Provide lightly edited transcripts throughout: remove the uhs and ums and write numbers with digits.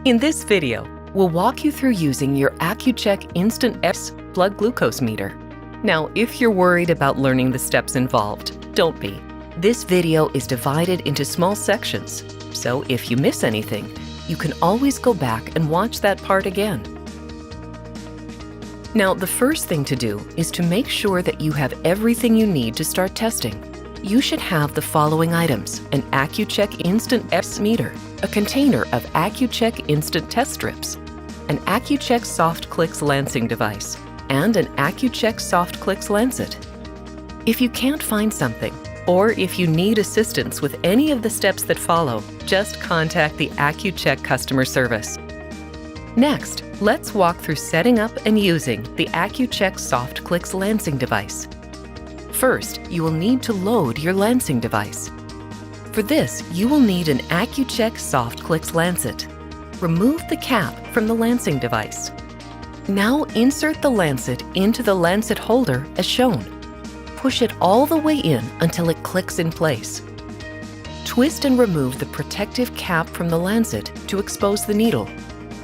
In this video, we'll walk you through using your Accu-Chek Instant S blood glucose meter. Now, if you're worried about learning the steps involved, don't be. This video is divided into small sections, so if you miss anything, you can always go back and watch that part again. Now, the first thing to do is to make sure that you have everything you need to start testing. You should have the following items: an Accu-Chek Instant S meter, a container of Accu-Chek Instant Test Strips, an Accu-Chek Soft Clicks lancing device, and an Accu-Chek Soft Clicks lancet. If you can't find something, or if you need assistance with any of the steps that follow, just contact the Accu-Chek customer service. Next, let's walk through setting up and using the Accu-Chek Soft Clicks lancing device. First, you will need to load your lancing device. For this, you will need an Accu-Chek Soft Clicks lancet. Remove the cap from the lancing device. Now insert the lancet into the lancet holder as shown. Push it all the way in until it clicks in place. Twist and remove the protective cap from the lancet to expose the needle.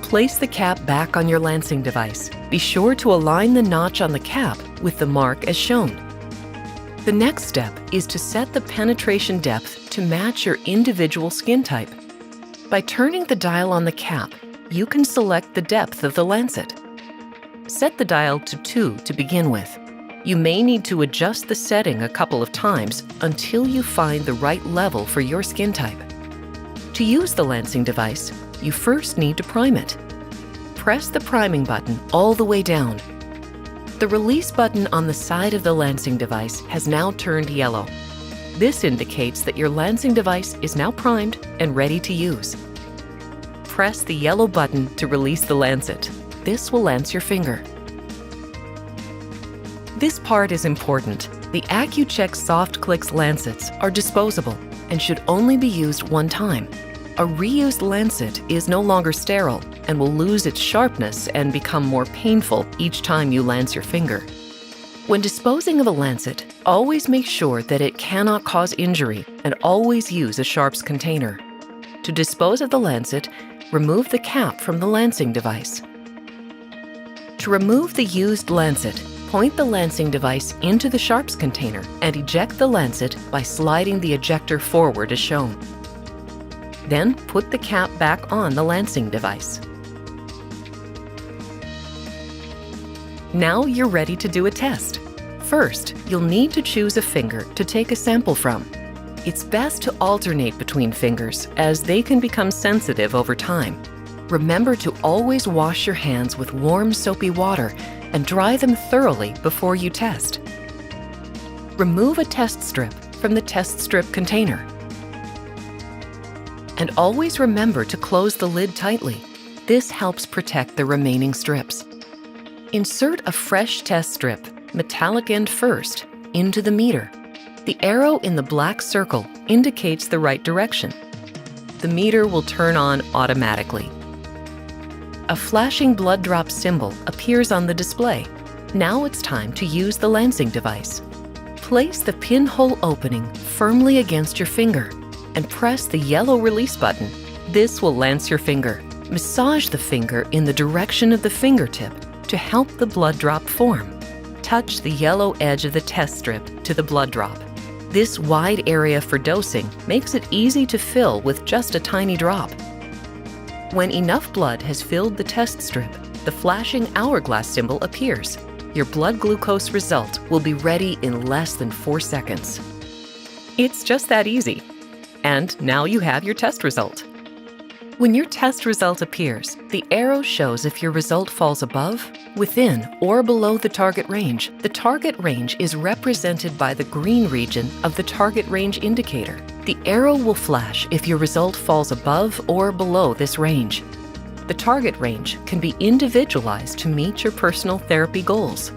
Place the cap back on your lancing device. Be sure to align the notch on the cap with the mark as shown. The next step is to set the penetration depth to match your individual skin type. By turning the dial on the cap, you can select the depth of the lancet. Set the dial to 2 to begin with. You may need to adjust the setting a couple of times until you find the right level for your skin type. To use the lancing device, you first need to prime it. Press the priming button all the way down. The release button on the side of the lancing device has now turned yellow. This indicates that your lancing device is now primed and ready to use. Press the yellow button to release the lancet. This will lance your finger. This part is important. The Accu-Chek Soft Clicks lancets are disposable and should only be used one time. A reused lancet is no longer sterile and will lose its sharpness and become more painful each time you lance your finger. When disposing of a lancet, always make sure that it cannot cause injury and always use a sharps container. To dispose of the lancet, remove the cap from the lancing device. To remove the used lancet, point the lancing device into the sharps container and eject the lancet by sliding the ejector forward as shown. Then put the cap back on the lancing device. Now you're ready to do a test. First, you'll need to choose a finger to take a sample from. It's best to alternate between fingers as they can become sensitive over time. Remember to always wash your hands with warm soapy water and dry them thoroughly before you test. Remove a test strip from the test strip container. And always remember to close the lid tightly. This helps protect the remaining strips. Insert a fresh test strip, metallic end first, into the meter. The arrow in the black circle indicates the right direction. The meter will turn on automatically. A flashing blood drop symbol appears on the display. Now it's time to use the lancing device. Place the pinhole opening firmly against your finger and press the yellow release button. This will lance your finger. Massage the finger in the direction of the fingertip to help the blood drop form. Touch the yellow edge of the test strip to the blood drop. This wide area for dosing makes it easy to fill with just a tiny drop. When enough blood has filled the test strip, the flashing hourglass symbol appears. Your blood glucose result will be ready in less than 4 seconds. It's just that easy. And now you have your test result. When your test result appears, the arrow shows if your result falls above, within, or below the target range. The target range is represented by the green region of the target range indicator. The arrow will flash if your result falls above or below this range. The target range can be individualized to meet your personal therapy goals.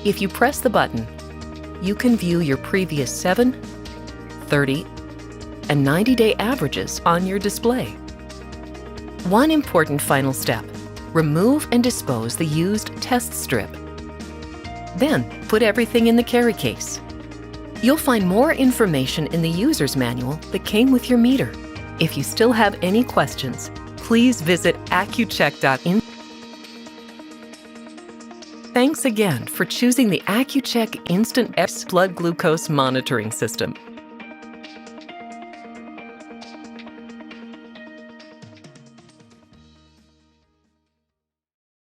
If you press the button, you can view your previous 7, 30, and 90-day averages on your display. One important final step: remove and dispose the used test strip. Then put everything in the carry case. You'll find more information in the user's manual that came with your meter. If you still have any questions, please visit accucheck.in. Thanks again for choosing the AccuCheck Instant blood glucose monitoring system.